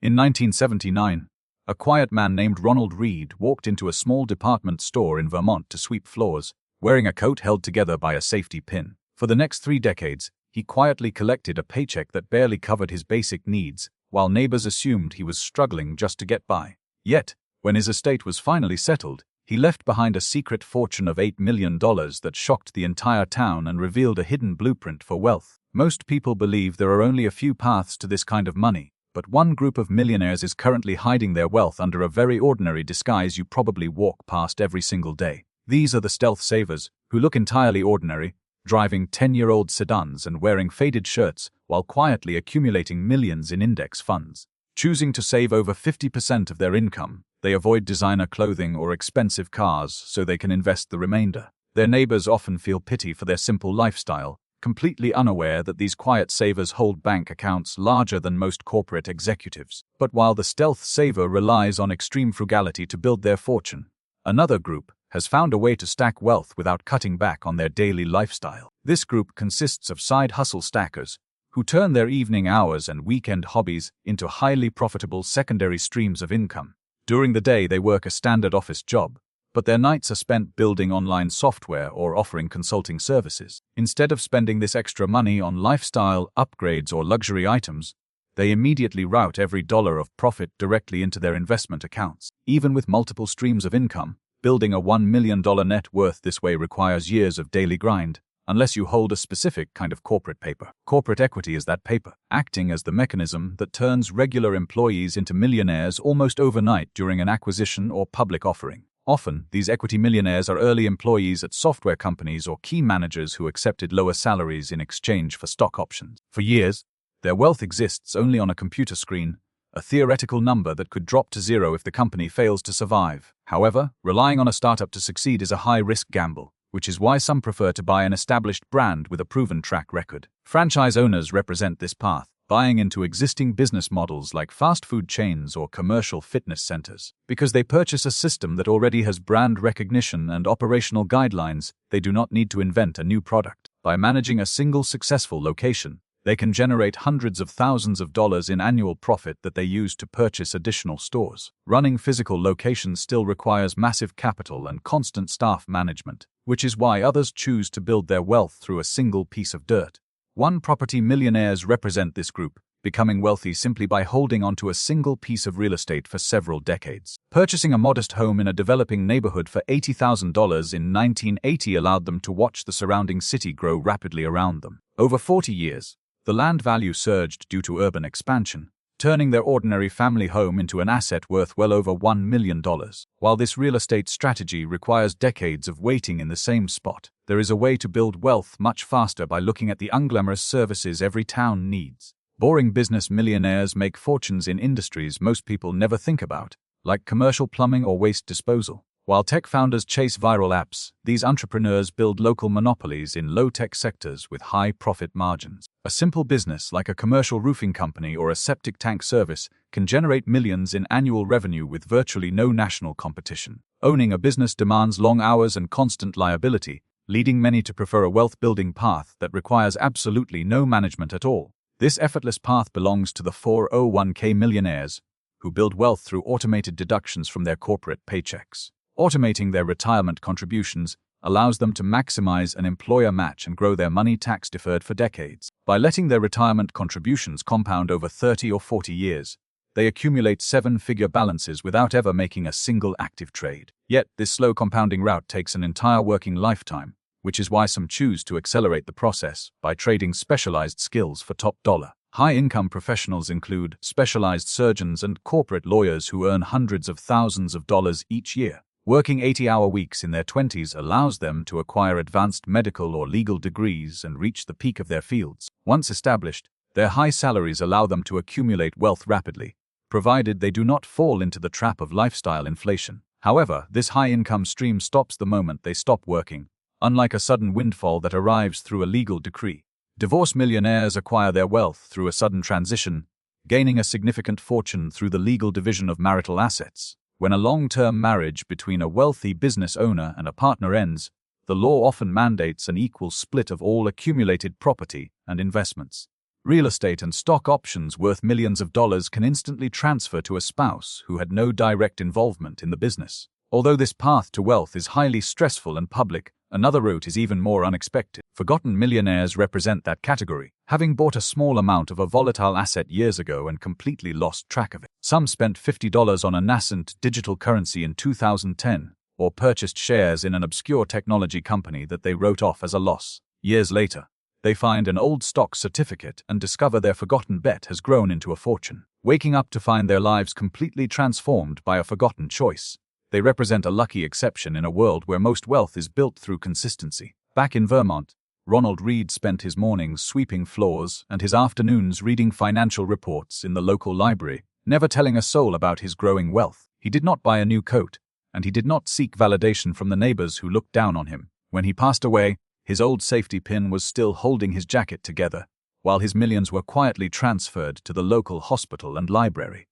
In 1979, a quiet man named Ronald Reed walked into a small department store in Vermont to sweep floors, wearing a coat held together by a safety pin. For the next 3 decades, he quietly collected a paycheck that barely covered his basic needs, while neighbors assumed he was struggling just to get by. Yet, when his estate was finally settled, he left behind a secret fortune of $8 million that shocked the entire town and revealed a hidden blueprint for wealth. Most people believe there are only a few paths to this kind of money, but one group of millionaires is currently hiding their wealth under a very ordinary disguise you probably walk past every single day. These are the stealth savers, who look entirely ordinary, driving 10-year-old sedans and wearing faded shirts while quietly accumulating millions in index funds. Choosing to save over 50% of their income, they avoid designer clothing or expensive cars so they can invest the remainder. Their neighbors often feel pity for their simple lifestyle, completely unaware that these quiet savers hold bank accounts larger than most corporate executives. But while the stealth saver relies on extreme frugality to build their fortune, another group has found a way to stack wealth without cutting back on their daily lifestyle. This group consists of side hustle stackers, who turn their evening hours and weekend hobbies into highly profitable secondary streams of income. During the day, they work a standard office job, but their nights are spent building online software or offering consulting services. Instead of spending this extra money on lifestyle upgrades or luxury items, they immediately route every dollar of profit directly into their investment accounts. Even with multiple streams of income, building a $1 million net worth this way requires years of daily grind, unless you hold a specific kind of corporate paper. Corporate equity is that paper, acting as the mechanism that turns regular employees into millionaires almost overnight during an acquisition or public offering. Often, these equity millionaires are early employees at software companies or key managers who accepted lower salaries in exchange for stock options. For years, their wealth exists only on a computer screen, a theoretical number that could drop to zero if the company fails to survive. However, relying on a startup to succeed is a high-risk gamble, which is why some prefer to buy an established brand with a proven track record. Franchise owners represent this path, buying into existing business models like fast food chains or commercial fitness centers. Because they purchase a system that already has brand recognition and operational guidelines, they do not need to invent a new product. By managing a single successful location, they can generate hundreds of thousands of dollars in annual profit that they use to purchase additional stores. Running physical locations still requires massive capital and constant staff management, which is why others choose to build their wealth through a single piece of dirt. One-property millionaires represent this group, becoming wealthy simply by holding onto a single piece of real estate for several decades. Purchasing a modest home in a developing neighborhood for $80,000 in 1980 allowed them to watch the surrounding city grow rapidly around them. Over 40 years, the land value surged due to urban expansion, turning their ordinary family home into an asset worth well over $1 million. While this real estate strategy requires decades of waiting in the same spot, there is a way to build wealth much faster by looking at the unglamorous services every town needs. Boring business millionaires make fortunes in industries most people never think about, like commercial plumbing or waste disposal. While tech founders chase viral apps, these entrepreneurs build local monopolies in low-tech sectors with high profit margins. A simple business like a commercial roofing company or a septic tank service can generate millions in annual revenue with virtually no national competition. Owning a business demands long hours and constant liability, leading many to prefer a wealth-building path that requires absolutely no management at all. This effortless path belongs to the 401k millionaires, who build wealth through automated deductions from their corporate paychecks. Automating their retirement contributions allows them to maximize an employer match and grow their money tax deferred for decades. By letting their retirement contributions compound over 30 or 40 years, they accumulate 7-figure balances without ever making a single active trade. Yet, this slow compounding route takes an entire working lifetime, which is why some choose to accelerate the process by trading specialized skills for top dollar. High-income professionals include specialized surgeons and corporate lawyers who earn hundreds of thousands of dollars each year. Working 80-hour weeks in their 20s allows them to acquire advanced medical or legal degrees and reach the peak of their fields. Once established, their high salaries allow them to accumulate wealth rapidly, provided they do not fall into the trap of lifestyle inflation. However, this high-income stream stops the moment they stop working, unlike a sudden windfall that arrives through a legal decree. Divorce millionaires acquire their wealth through a sudden transition, gaining a significant fortune through the legal division of marital assets. When a long-term marriage between a wealthy business owner and a partner ends, the law often mandates an equal split of all accumulated property and investments. Real estate and stock options worth millions of dollars can instantly transfer to a spouse who had no direct involvement in the business. Although this path to wealth is highly stressful and public, another route is even more unexpected. Forgotten millionaires represent that category, having bought a small amount of a volatile asset years ago and completely lost track of it. Some spent $50 on a nascent digital currency in 2010, or purchased shares in an obscure technology company that they wrote off as a loss. Years later, they find an old stock certificate and discover their forgotten bet has grown into a fortune. Waking up to find their lives completely transformed by a forgotten choice, they represent a lucky exception in a world where most wealth is built through consistency. Back in Vermont, Ronald Reed spent his mornings sweeping floors and his afternoons reading financial reports in the local library, never telling a soul about his growing wealth. He did not buy a new coat, and he did not seek validation from the neighbors who looked down on him. When he passed away, his old safety pin was still holding his jacket together, while his millions were quietly transferred to the local hospital and library.